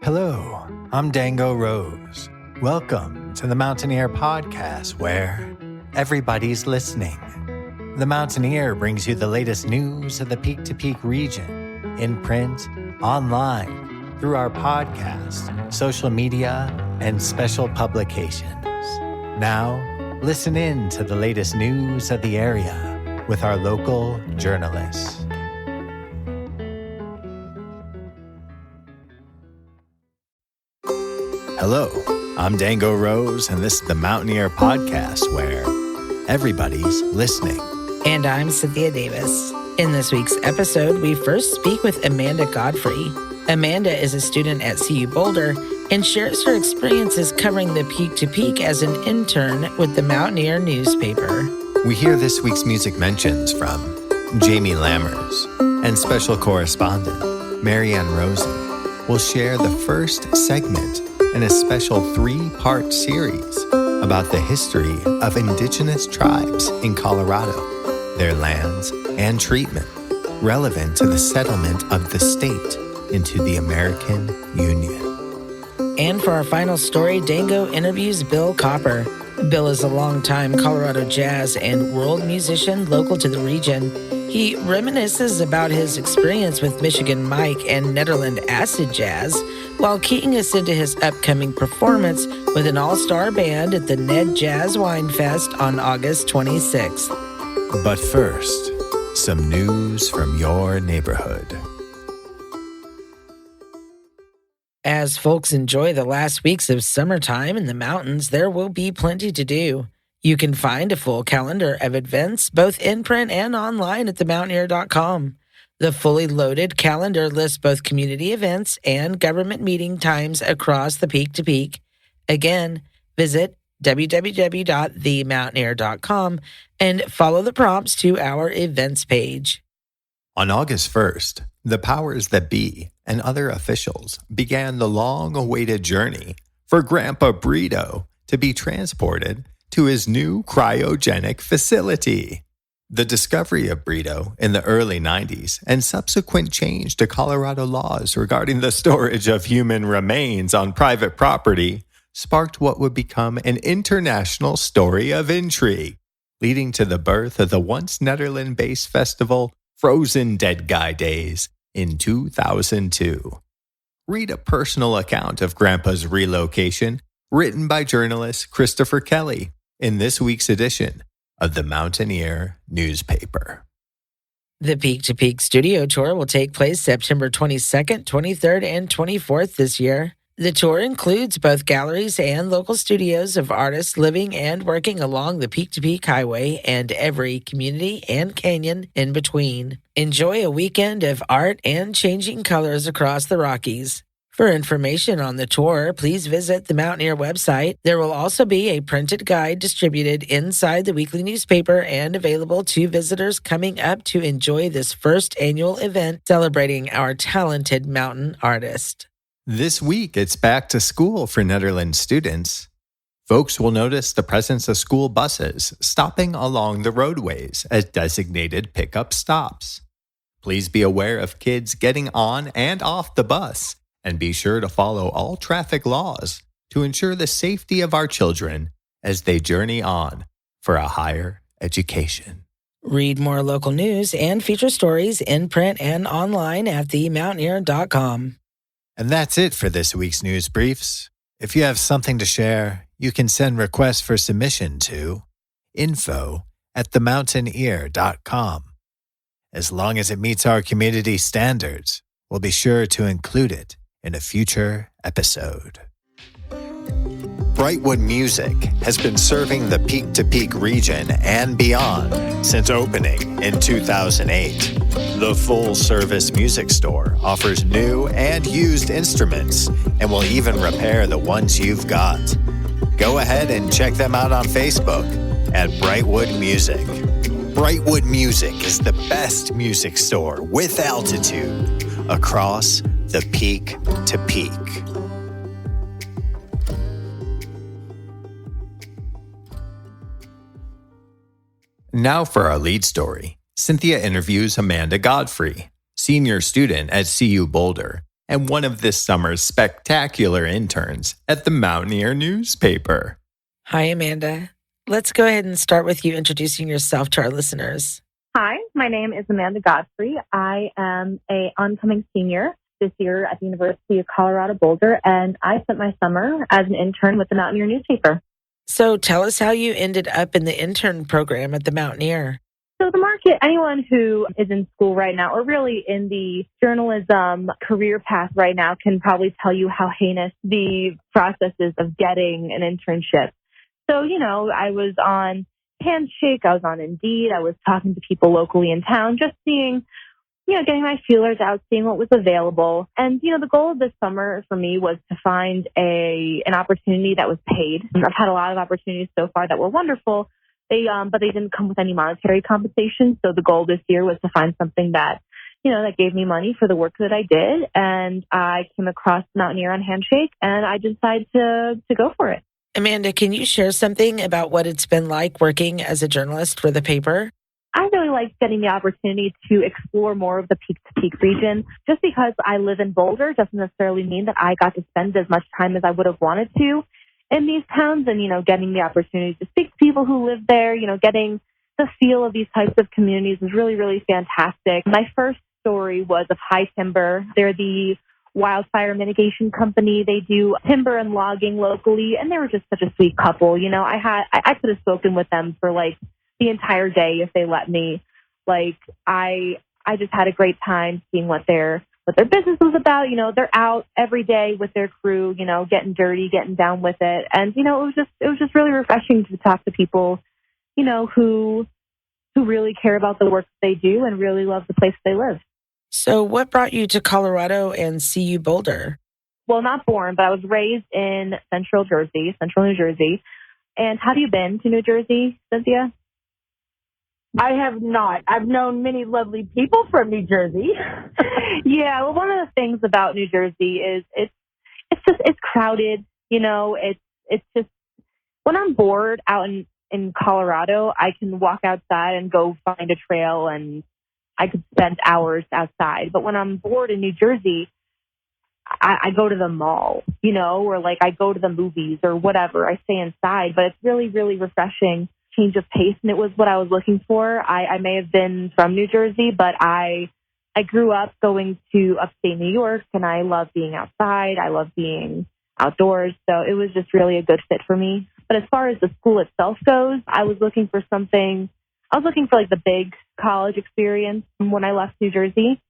Hello, I'm Dango Rose. Welcome to the Mountaineer Podcast, where everybody's listening. The Mountaineer brings you the latest news of the Peak to Peak region, in print, online, through our podcast, social media, and special publications. Now, listen in to the latest news of the area with our local journalists. Hello, I'm Dango Rose, and this is the Mountaineer Podcast, where everybody's listening. And I'm Cynthia Davis. In this week's episode, we first speak with Amanda Godfrey. Amanda is a student at CU Boulder and shares her experiences covering the Peak to Peak as an intern with the Mountaineer newspaper. We hear this week's music mentions from Jamie Lammers, and special correspondent Maryann Rosen will share the first segment in a special 3-part series about the history of Indigenous tribes in Colorado, their lands and treatment relevant to the settlement of the state into the American Union. And for our final story, Dango interviews Bill Kopper. Bill is a longtime Colorado jazz and world musician local to the region. He reminisces about his experience with Michigan Mike and Nederland acid jazz, while keying us into his upcoming performance with an all-star band at the Ned Jazz WineFest on August 26th. But first, some news from your neighborhood. As folks enjoy the last weeks of summertime in the mountains, there will be plenty to do. You can find a full calendar of events, both in print and online at themountaineer.com. The fully loaded calendar lists both community events and government meeting times across the Peak to Peak. Again, visit www.themountaineer.com and follow the prompts to our events page. On August 1st, the powers that be and other officials began the long-awaited journey for Grandpa Brito to be transported to his new cryogenic facility. The discovery of Brito in the early 90s and subsequent change to Colorado laws regarding the storage of human remains on private property sparked what would become an international story of intrigue, leading to the birth of the once Nederland-based festival Frozen Dead Guy Days in 2002. Read a personal account of Grandpa's relocation written by journalist Christopher Kelly in this week's edition of the Mountaineer newspaper. The Peak to Peak studio tour will take place September 22nd, 23rd, and 24th this year. The tour includes both galleries and local studios of artists living and working along the Peak to Peak Highway and every community and canyon in between. Enjoy a weekend of art and changing colors across the Rockies. For information on the tour, please visit the Mountaineer website. There will also be a printed guide distributed inside the weekly newspaper and available to visitors coming up to enjoy this first annual event celebrating our talented mountain artist. This week, it's back to school for Nederland students. Folks will notice the presence of school buses stopping along the roadways as designated pickup stops. Please be aware of kids getting on and off the bus, and be sure to follow all traffic laws to ensure the safety of our children as they journey on for a higher education. Read more local news and feature stories in print and online at themountaineer.com. And that's it for this week's news briefs. If you have something to share, you can send requests for submission to info@themountaineer.com. As long as it meets our community standards, we'll be sure to include it in a future episode. Brightwood Music has been serving the Peak to Peak region and beyond since opening in 2008. The full-service music store offers new and used instruments and will even repair the ones you've got. Go ahead and check them out on Facebook at Brightwood Music. Brightwood Music is the best music store with altitude across the Peak to Peak. Now for our lead story. Cynthia interviews Amanda Godfrey, senior student at CU Boulder, and one of this summer's spectacular interns at the Mountaineer newspaper. Hi, Amanda. Let's go ahead and start with you introducing yourself to our listeners. Hi, my name is Amanda Godfrey. I am an oncoming senior this year at the University of Colorado Boulder, and I spent my summer as an intern with the Mountaineer newspaper. So tell us how you ended up in the intern program at the Mountaineer. So the market, anyone who is in school right now, or really in the journalism career path right now, can probably tell you how heinous the process is of getting an internship. So, I was on Handshake, I was on Indeed, I was talking to people locally in town, just seeing, getting my feelers out, seeing what was available. And, the goal of this summer for me was to find an opportunity that was paid. I've had a lot of opportunities so far that were wonderful, but they didn't come with any monetary compensation. So the goal this year was to find something that, that gave me money for the work that I did. And I came across Mountaineer on Handshake, and I decided to go for it. Amanda, can you share something about what it's been like working as a journalist for the paper? I really liked getting the opportunity to explore more of the peak-to-peak region. Just because I live in Boulder doesn't necessarily mean that I got to spend as much time as I would have wanted to in these towns. And, getting the opportunity to speak to people who live there, getting the feel of these types of communities was really, really fantastic. My first story was of High Timber. They're the wildfire mitigation company. They do timber and logging locally, and they were just such a sweet couple. I could have spoken with them for the entire day if they let me. I just had a great time seeing what their business was about. They're out every day with their crew, getting dirty, getting down with it. And, it was just really refreshing to talk to people, who really care about the work they do and really love the place they live. So what brought you to Colorado and CU Boulder? Well, not born, but I was raised in central New Jersey. And have you been to New Jersey, Cynthia? I have not. I've known many lovely people from New Jersey. Yeah, well, one of the things about New Jersey is it's crowded. It's just, when I'm bored out in Colorado, I can walk outside and go find a trail, and I could spend hours outside. But when I'm bored in New Jersey, I go to the mall, or I go to the movies or whatever. I stay inside, but it's really, really refreshing change of pace. And it was what I was looking for. I may have been from New Jersey, but I grew up going to upstate New York, and I love being outside. I love being outdoors. So it was just really a good fit for me. But as far as the school itself goes, I was looking for the big college experience when I left New Jersey.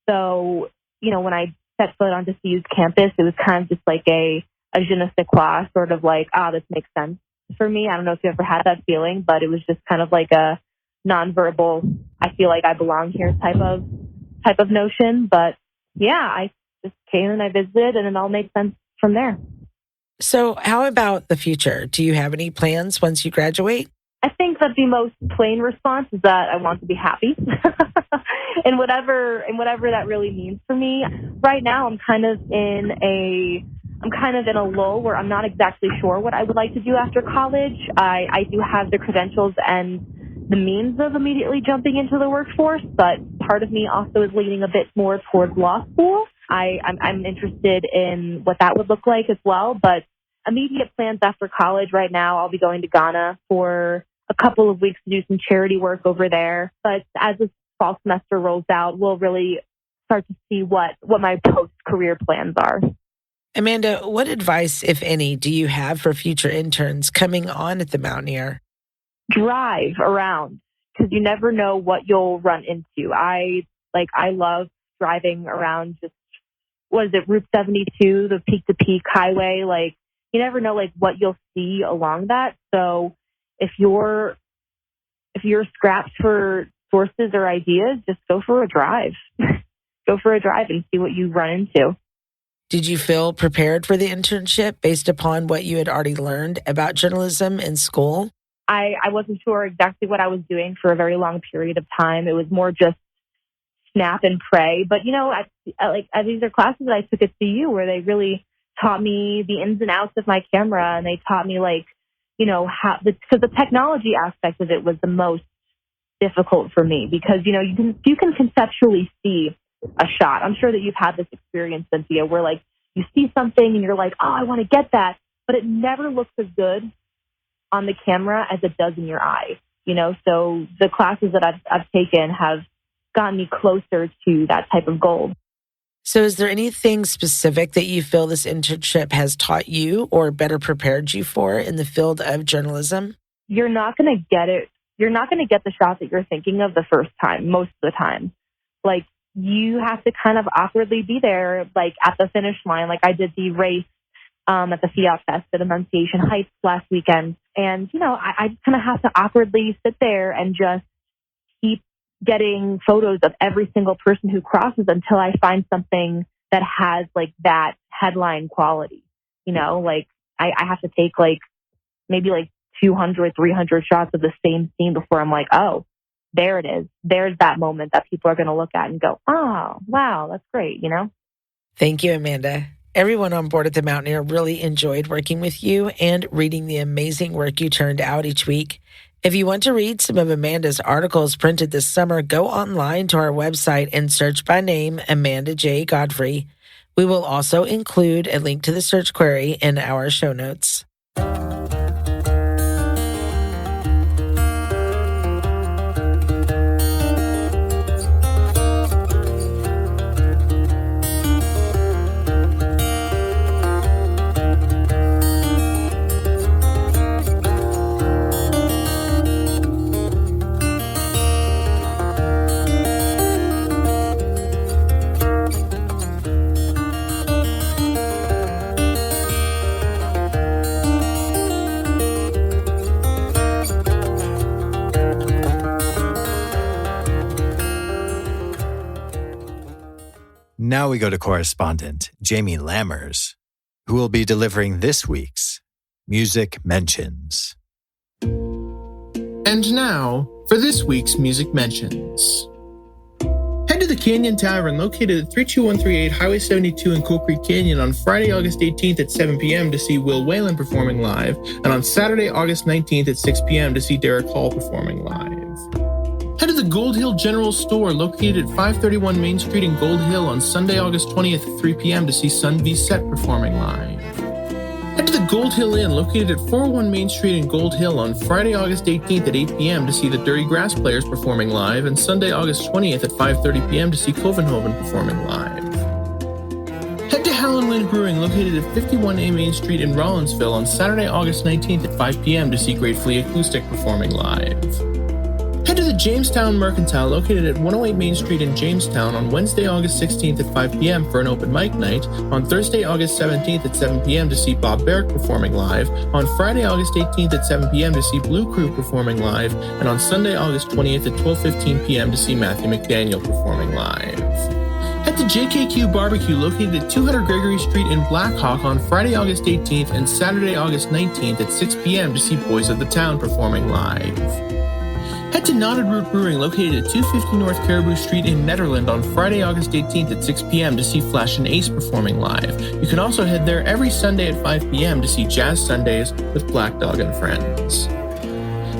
So, when I set foot onto CU's campus, it was kind of just like a je ne sais quoi, sort of this makes sense for me. I don't know if you ever had that feeling, but it was just kind of like a nonverbal, I feel like I belong here type of notion. But yeah, I just came and I visited, and it all made sense from there. So how about the future? Do you have any plans once you graduate? I think that the most plain response is that I want to be happy and whatever that really means for me. Right now, I'm kind of in a lull where I'm not exactly sure what I would like to do after college. I do have the credentials and the means of immediately jumping into the workforce, but part of me also is leaning a bit more towards law school. I'm interested in what that would look like as well, but immediate plans after college right now, I'll be going to Ghana for a couple of weeks to do some charity work over there. But as this fall semester rolls out, we'll really start to see what my post-career plans are. Amanda, what advice, if any, do you have for future interns coming on at the Mountaineer? Drive around, because you never know what you'll run into. I love driving around Route 72, the peak-to-peak highway. You never know what you'll see along that. So if you're scrapped for sources or ideas, just go for a drive. Go for a drive and see what you run into. Did you feel prepared for the internship based upon what you had already learned about journalism in school? I wasn't sure exactly what I was doing for a very long period of time. It was more just snap and pray. But, these are classes that I took at CU where they really taught me the ins and outs of my camera, and they taught me how, because the technology aspect of it was the most difficult for me, because you can conceptually see a shot. I'm sure that you've had this experience, Cynthia, where like you see something and you're like, oh, I want to get that, but it never looks as good on the camera as it does in your eye. So the classes that I've taken have gotten me closer to that type of goal. So is there anything specific that you feel this internship has taught you or better prepared you for in the field of journalism? You're not going to get it. You're not going to get the shot that you're thinking of the first time, most of the time. Like, you have to kind of awkwardly be there, like at the finish line. Like I did the race at the Fiat Fest at Annunciation Heights last weekend. And, I just kind of have to awkwardly sit there and just keep getting photos of every single person who crosses until I find something that has like that headline quality. Like I have to take like maybe like 200, 300 shots of the same scene before I'm like, oh, there it is. There's that moment that people are going to look at and go, oh, wow, that's great, Thank you, Amanda. Everyone on board at the Mountaineer really enjoyed working with you and reading the amazing work you turned out each week. If you want to read some of Amanda's articles printed this summer, go online to our website and search by name Amanda J. Godfrey. We will also include a link to the search query in our show notes. Now we go to correspondent Jamie Lammers, who will be delivering this week's Music Mentions. And now for this week's Music Mentions. Head to the Canyon Tavern located at 32138 Highway 72 in Cool Creek Canyon on Friday, August 18th at 7 p.m. to see Will Whalen performing live, and on Saturday, August 19th at 6 p.m. to see Derek Hall performing live. Head to the Gold Hill General Store located at 531 Main Street in Gold Hill on Sunday, August 20th at 3 p.m. to see Sun V Set performing live. Head to the Gold Hill Inn located at 401 Main Street in Gold Hill on Friday, August 18th at 8 p.m. to see the Dirty Grass Players performing live, and Sunday, August 20th at 5:30 p.m. to see Covenhoven performing live. Head to Howlin' Wind Brewing located at 51A Main Street in Rollinsville on Saturday, August 19th at 5 p.m. to see Gratefully Acoustic performing live. Head to the Jamestown Mercantile located at 108 Main Street in Jamestown on Wednesday, August 16th at 5 p.m. for an open mic night, on Thursday, August 17th at 7 p.m. to see Bob Barrick performing live, on Friday, August 18th at 7 p.m. to see Blue Crew performing live, and on Sunday, August 20th at 12:15 p.m. to see Matthew McDaniel performing live. Head to JKQ Barbecue located at 200 Gregory Street in Blackhawk on Friday, August 18th and Saturday, August 19th at 6 p.m. to see Boys of the Town performing live. Head to Knotted Root Brewing located at 250 North Caribou Street in Nederland on Friday, August 18th at 6 p.m. to see Flash and Ace performing live. You can also head there every Sunday at 5 p.m. to see Jazz Sundays with Black Dog and Friends.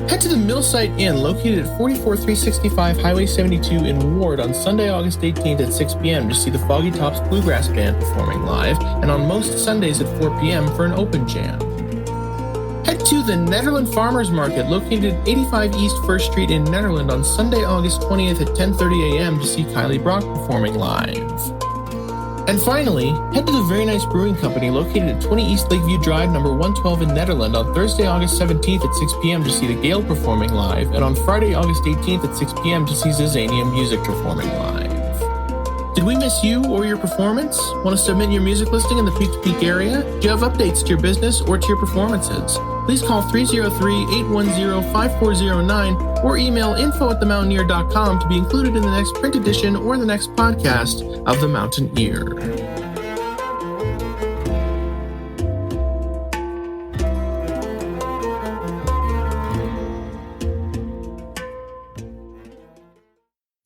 Head to the Millsite Inn located at 44365 Highway 72 in Ward on Sunday, August 18th at 6 p.m. to see the Foggy Tops Bluegrass Band performing live, and on most Sundays at 4 p.m. for an open jam. Head to the Nederland Farmers Market located at 85 East 1st Street in Nederland on Sunday, August 20th at 10:30 a.m. to see Kylie Brock performing live. And finally, head to the Very Nice Brewing Company located at 20 East Lakeview Drive, number 112 in Nederland on Thursday, August 17th at 6 p.m. to see The Gale performing live, and on Friday, August 18th at 6 p.m. to see Zazania Music performing live. Did we miss you or your performance? Want to submit your music listing in the Peak to Peak area? Do you have updates to your business or to your performances? Please call 303-810-5409 or email info@themountaineer.com to be included in the next print edition or the next podcast of The Mountaineer.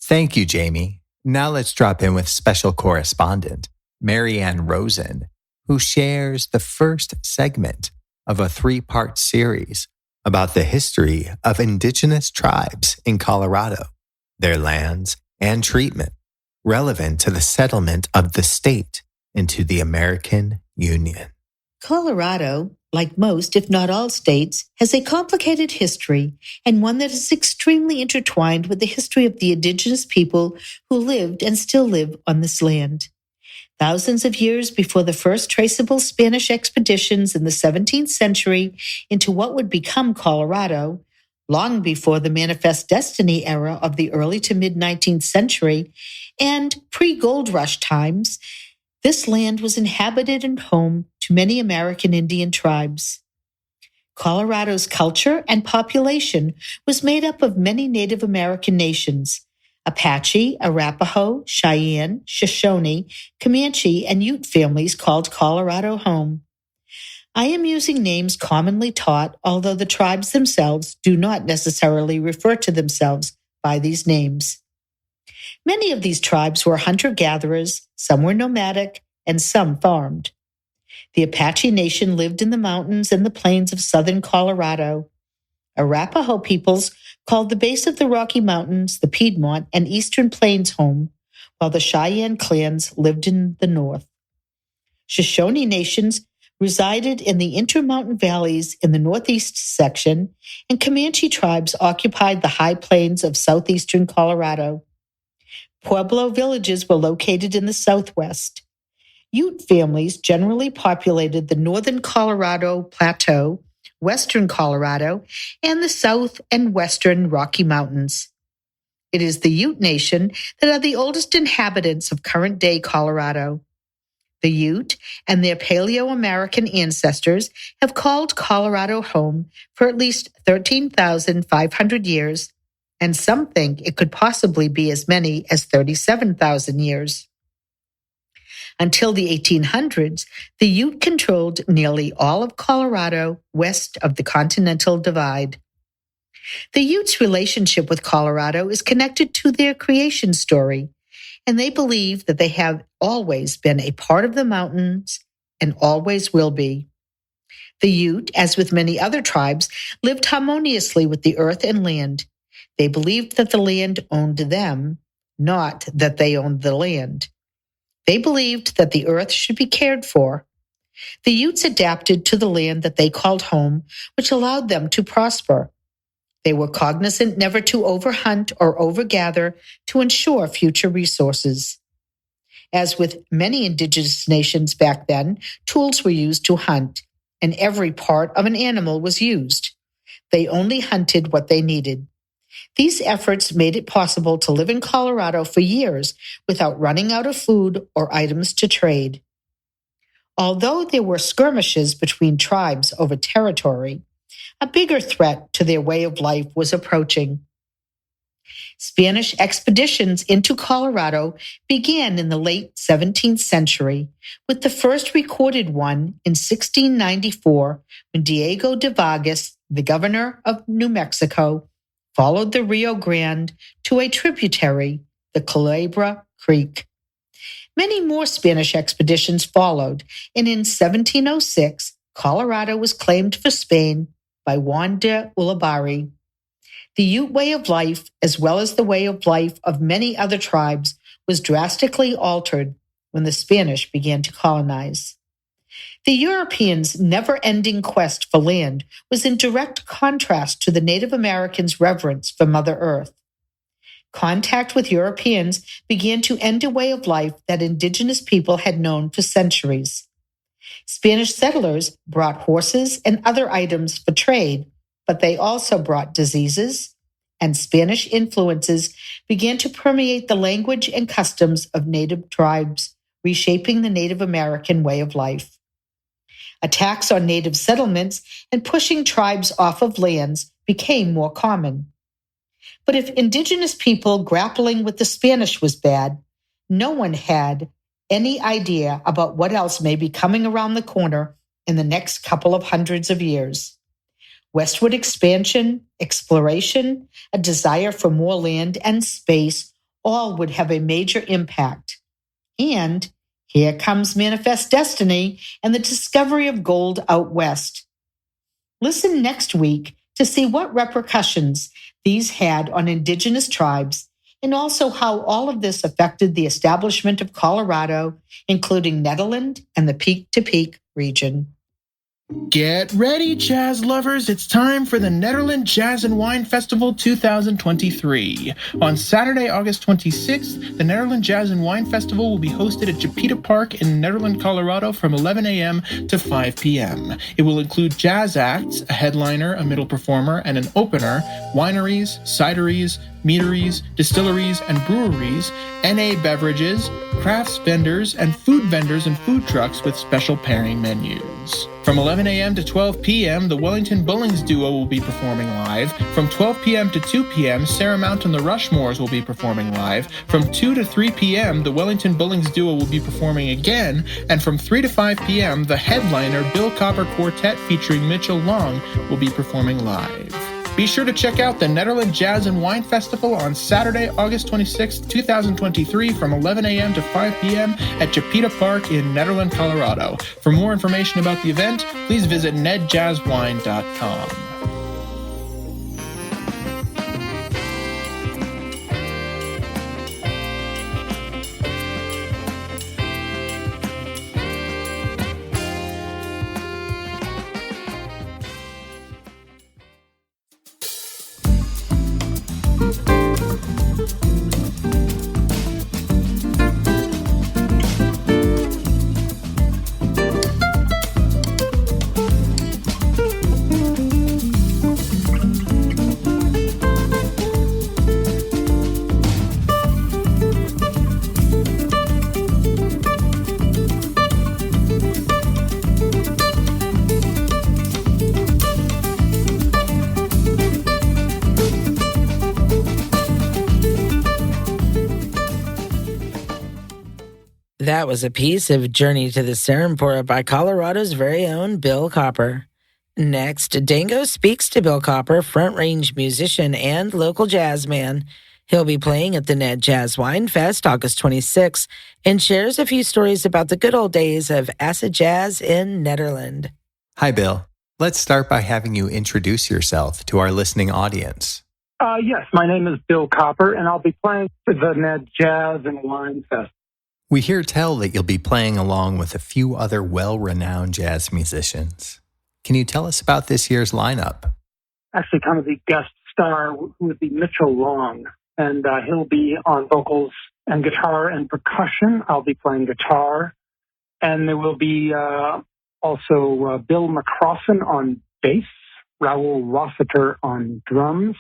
Thank you, Jamie. Now let's drop in with special correspondent Maryann Rosen, who shares the first segment of a 3-part series about the history of Indigenous tribes in Colorado, their lands, and treatment, relevant to the settlement of the state into the American Union. Colorado, like most, if not all states, has a complicated history and one that is extremely intertwined with the history of the indigenous people who lived and still live on this land. Thousands of years before the first traceable Spanish expeditions in the 17th century into what would become Colorado, long before the Manifest Destiny era of the early to mid-19th century, and pre-gold rush times, this land was inhabited and home to many American Indian tribes. Colorado's culture and population was made up of many Native American nations: Apache, Arapaho, Cheyenne, Shoshone, Comanche, and Ute families called Colorado home. I am using names commonly taught, although the tribes themselves do not necessarily refer to themselves by these names. Many of these tribes were hunter-gatherers, some were nomadic, and some farmed. The Apache Nation lived in the mountains and the plains of southern Colorado. Arapaho peoples called the base of the Rocky Mountains, the Piedmont, and Eastern Plains home, while the Cheyenne clans lived in the north. Shoshone nations resided in the Intermountain valleys in the northeast section, and Comanche tribes occupied the high plains of southeastern Colorado. Pueblo villages were located in the southwest. Ute families generally populated the northern Colorado Plateau, western Colorado, and the south and western Rocky Mountains. It is the Ute Nation that are the oldest inhabitants of current-day Colorado. The Ute and their Paleo-American ancestors have called Colorado home for at least 13,500 years, and some think it could possibly be as many as 37,000 years. Until the 1800s, the Ute controlled nearly all of Colorado west of the Continental Divide. The Utes' relationship with Colorado is connected to their creation story, and they believe that they have always been a part of the mountains and always will be. The Ute, as with many other tribes, lived harmoniously with the earth and land. They believed that the land owned them, not that they owned the land. They believed that the earth should be cared for. The Utes adapted to the land that they called home, which allowed them to prosper. They were cognizant never to overhunt or overgather to ensure future resources. As with many indigenous nations back then, tools were used to hunt, and every part of an animal was used. They only hunted what they needed. These efforts made it possible to live in Colorado for years without running out of food or items to trade. Although there were skirmishes between tribes over territory, a bigger threat to their way of life was approaching. Spanish expeditions into Colorado began in the late 17th century, with the first recorded one in 1694 when Diego de Vargas, the governor of New Mexico, followed the Rio Grande to a tributary, the Culebra Creek. Many more Spanish expeditions followed, and in 1706, Colorado was claimed for Spain by Juan de Ulibarri. The Ute way of life, as well as the way of life of many other tribes, was drastically altered when the Spanish began to colonize. The Europeans' never-ending quest for land was in direct contrast to the Native Americans' reverence for Mother Earth. Contact with Europeans began to end a way of life that indigenous people had known for centuries. Spanish settlers brought horses and other items for trade, but they also brought diseases, and Spanish influences began to permeate the language and customs of native tribes, reshaping the Native American way of life. Attacks on native settlements and pushing tribes off of lands became more common. But if indigenous people grappling with the Spanish was bad, no one had any idea about what else may be coming around the corner in the next couple of hundreds of years. Westward expansion, exploration, a desire for more land and space, all would have a major impact. And here comes Manifest Destiny and the discovery of gold out west. Listen next week to see what repercussions these had on indigenous tribes and also how all of this affected the establishment of Colorado, including Nederland and the Peak to Peak region. Get ready, jazz lovers. It's time for the Nederland Jazz and Wine Festival 2023. On Saturday, August 26th, the Nederland Jazz and Wine Festival will be hosted at Japita Park in Nederland, Colorado from 11 a.m. to 5 p.m. It will include jazz acts, a headliner, a middle performer, and an opener, wineries, cideries, meaderies, distilleries, and breweries, NA beverages, crafts vendors, and food vendors and food trucks with special pairing menus. From 11 a.m. to 12 p.m., the Wellington Bullings Duo will be performing live. From 12 p.m. to 2 p.m., Sarah Mount and the Rushmores will be performing live. From 2 to 3 p.m., the Wellington Bullings Duo will be performing again. And from 3 to 5 p.m., the headliner Bill Kopper Quartet featuring Mitchell Long will be performing live. Be sure to check out the Nederland Jazz and Wine Festival on Saturday, August 26, 2023 from 11 a.m. to 5 p.m. at Japita Park in Nederland, Colorado. For more information about the event, please visit nedjazzwine.com. That was a piece of Journey to the Serampore by Colorado's very own Bill Kopper. Next, Dango speaks to Bill Kopper, Front Range musician and local jazz man. He'll be playing at the Ned Jazz WineFest August 26, and shares a few stories about the good old days of acid jazz in Nederland. Hi, Bill. Let's start by having you introduce yourself to our listening audience. Yes, my name is Bill Kopper, and I'll be playing for the Ned Jazz and WineFest. We hear tell that you'll be playing along with a few other well-renowned jazz musicians. Can you tell us about this year's lineup? Actually, kind of the guest star who would be Mitchell Long, and he'll be on vocals and guitar and percussion. I'll be playing guitar, and there will be also Bill McCrossan on bass, Raul Rossiter on drums,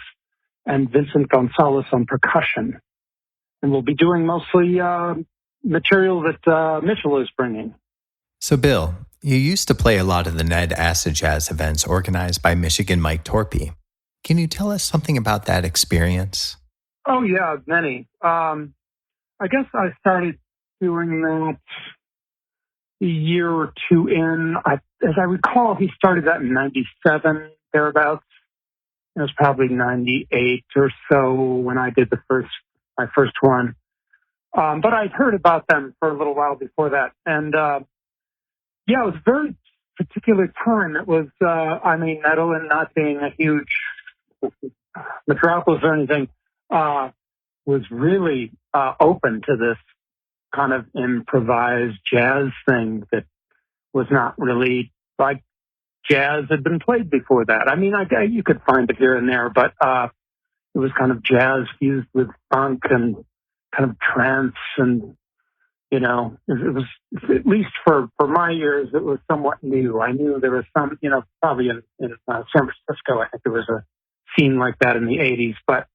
and Vincent Gonzalez on percussion. And we'll be doing mostly material that Mitchell is bringing. So, Bill, you used to play a lot of the Ned Acid Jazz events organized by Michigan Mike Torpy. Can you tell us something about that experience? Oh, yeah, many. I guess I started doing that a year or two in. As I recall, he started that in 97, thereabouts. It was probably 98 or so when I did my first one. But I'd heard about them for a little while before that. And, yeah, it was a very particular time. It was, Nederland not being a huge metropolis or anything, was really open to this kind of improvised jazz thing that was not really like jazz had been played before that. I mean, you could find it here and there, but it was kind of jazz fused with funk and kind of trance, and it was, at least for my ears, it was somewhat new. I knew there was some, probably in San Francisco, I think there was a scene like that in the 80s. But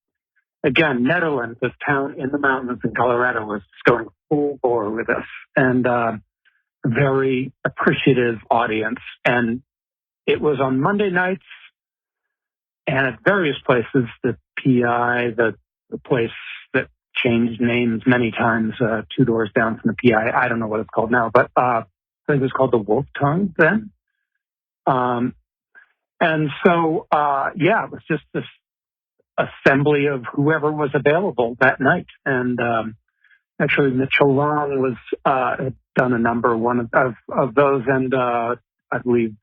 again, Nederland, this town in the mountains in Colorado, was just going full bore with us, and a very appreciative audience. And it was on Monday nights, and at various places, the PI, the place that changed names many times, 2 doors down from the PI. I don't know what it's called now, but I think it was called the Wolf Tongue then. And so, it was just this assembly of whoever was available that night. And actually, Mitchell Long had done a number one of those, and I believe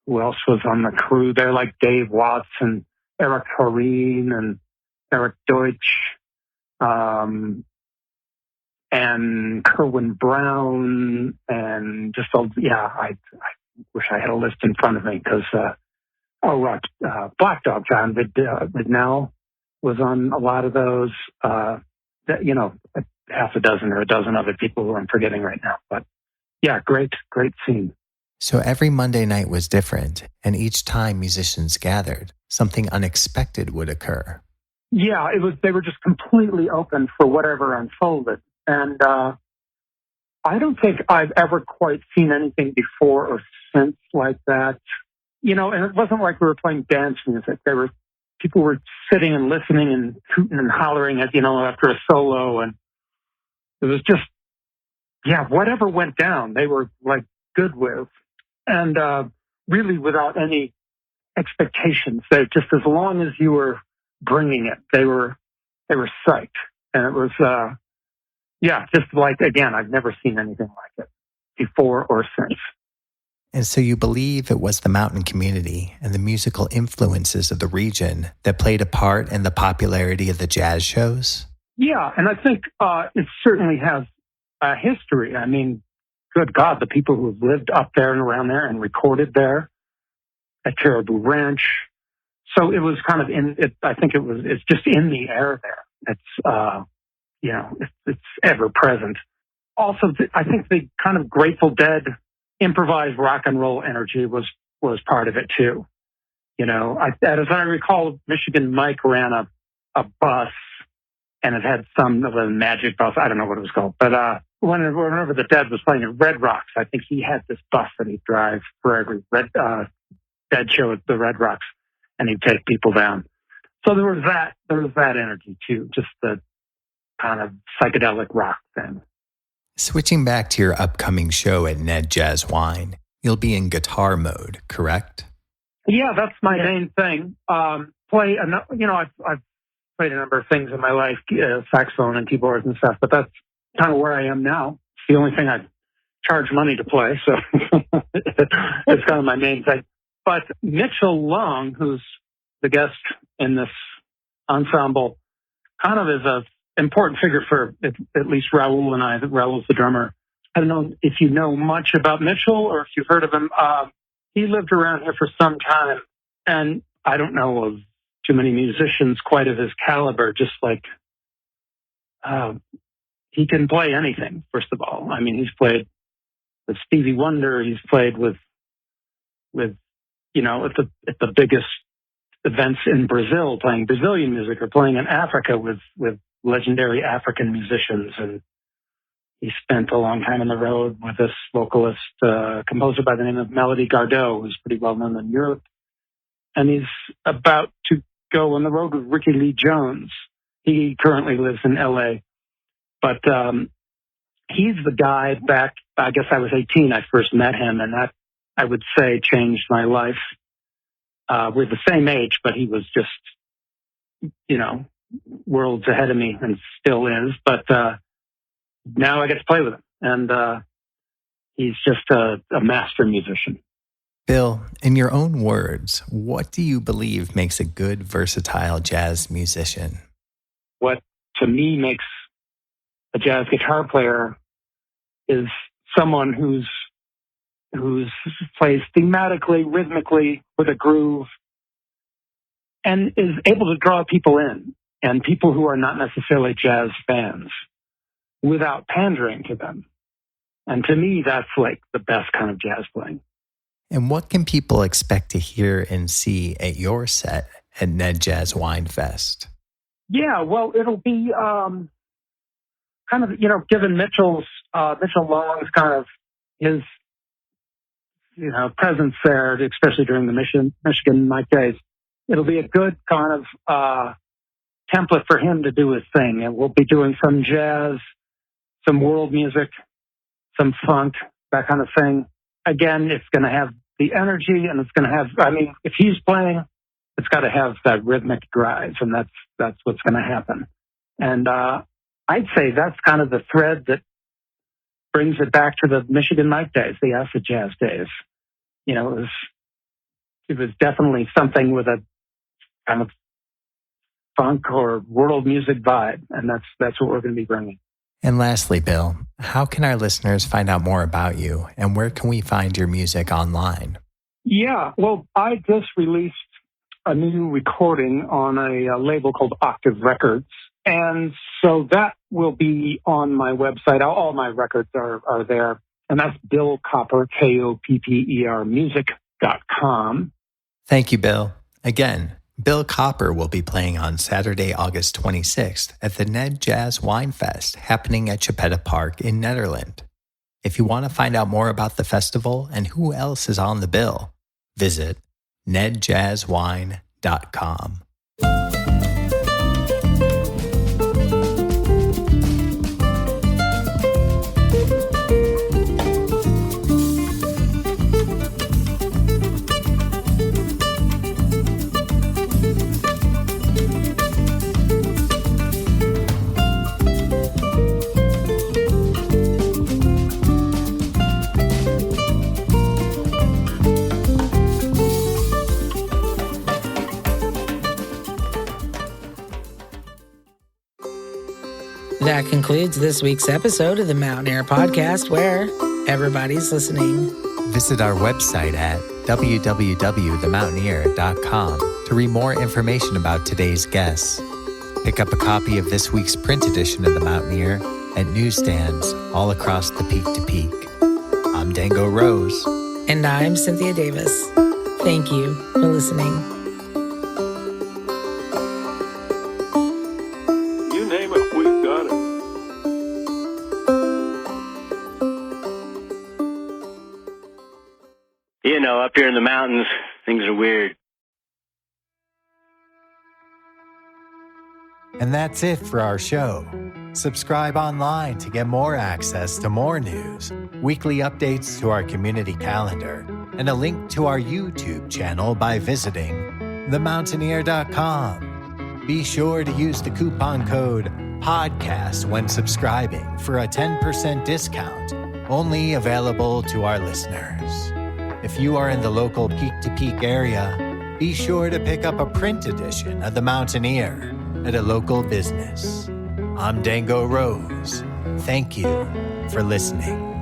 who else was on the crew there, like Dave Watts and Eric Horeen and Eric Deutsch. and Kerwin Brown, and just I wish I had a list in front of me because Black Dog John Vidnell was on a lot of those. Half a dozen or a dozen other people who I'm forgetting right now. But yeah, great scene. So every Monday night was different, and each time musicians gathered, something unexpected would occur. Yeah, they were just completely open for whatever unfolded. And I don't think I've ever quite seen anything before or since like that. And it wasn't like we were playing dance music. People were sitting and listening and hooting and hollering after a solo, and it was just, whatever went down, they were like good with, and really without any expectations. They just, as long as you were bringing it, they were psyched, and it was, just like, again, I've never seen anything like it before or since. And so you believe it was the mountain community and the musical influences of the region that played a part in the popularity of the jazz shows? Yeah, and I think it certainly has a history. I mean, good God, the people who have lived up there and around there and recorded there at Caribou Ranch. So it was kind of it's just in the air there. It's, it's ever present. Also, I think the kind of Grateful Dead improvised rock and roll energy was part of it too. As I recall, Michigan Mike ran a bus, and it had some of a magic bus. I don't know what it was called, but whenever the Dead was playing at Red Rocks, I think he had this bus that he'd drive for every Dead show at the Red Rocks, and he'd take people down. So there was that energy too, just the kind of psychedelic rock thing. Switching back to your upcoming show at Ned Jazz Wine, you'll be in guitar mode, correct? Yeah, that's my main thing. I've played a number of things in my life, saxophone and keyboards and stuff, but that's kind of where I am now. It's the only thing I charge money to play, so it's kind of my main thing. But Mitchell Long, who's the guest in this ensemble, kind of is a important figure for at least Raul and I. Raul's the drummer. I don't know if you know much about Mitchell or if you've heard of him. He lived around here for some time, and I don't know of too many musicians quite of his caliber. Just like he can play anything. First of all, I mean, he's played with Stevie Wonder. He's played with at the biggest events in Brazil, playing Brazilian music, or playing in Africa with legendary African musicians. And he spent a long time on the road with this vocalist, composer by the name of Melody Gardot, who's pretty well known in Europe. And he's about to go on the road with Ricky Lee Jones. He currently lives in LA. But he's the guy back, I guess I was 18, I first met him, and that, I would say, changed my life. We're the same age, but he was just, worlds ahead of me, and still is. But now I get to play with him, and he's just a master musician. Bill, in your own words, what do you believe makes a good, versatile jazz musician? What, to me, makes a jazz guitar player is someone who's plays thematically, rhythmically, with a groove, and is able to draw people in, and people who are not necessarily jazz fans, without pandering to them. And to me, that's like the best kind of jazz playing. And what can people expect to hear and see at your set at Ned Jazz WineFest? Yeah, well, it'll be kind of, given Mitchell Long's kind of his, presence there, especially during the Michigan Mike days, it'll be a good kind of template for him to do his thing. And we'll be doing some jazz, some world music, some funk, that kind of thing. Again, it's going to have the energy, and it's going to have, if he's playing, it's got to have that rhythmic drive, and that's what's going to happen. And I'd say that's kind of the thread that brings it back to the Michigan Mike days, the acid jazz days. It was definitely something with a kind of funk or world music vibe. And that's what we're going to be bringing. And lastly, Bill, how can our listeners find out more about you, and where can we find your music online? Yeah, well, I just released a new recording on a label called Octave Records. And so that will be on my website. All my records are there. And that's Bill Kopper, Kopper, music.com. Thank you, Bill. Again, Bill Kopper will be playing on Saturday, August 26th at the Ned Jazz WineFest happening at Chipeta Park in Nederland. If you want to find out more about the festival and who else is on the bill, visit nedjazzwine.com. That concludes this week's episode of the Mountain Air Podcast, where everybody's listening. Visit our website at www.themountaineer.com to read more information about today's guests. Pick up a copy of this week's print edition of The Mountaineer at newsstands all across the Peak to Peak. I'm Dango Rose. And I'm Cynthia Davis. Thank you for listening. You name it, we've got it. You know, up here in the mountains, things are weird. And that's it for our show. Subscribe online to get more access to more news, weekly updates to our community calendar, and a link to our YouTube channel by visiting themountaineer.com. Be sure to use the coupon code PODCAST when subscribing for a 10% discount, only available to our listeners. If you are in the local peak-to-peak area, be sure to pick up a print edition of The Mountaineer at a local business. I'm Dango Rose. Thank you for listening.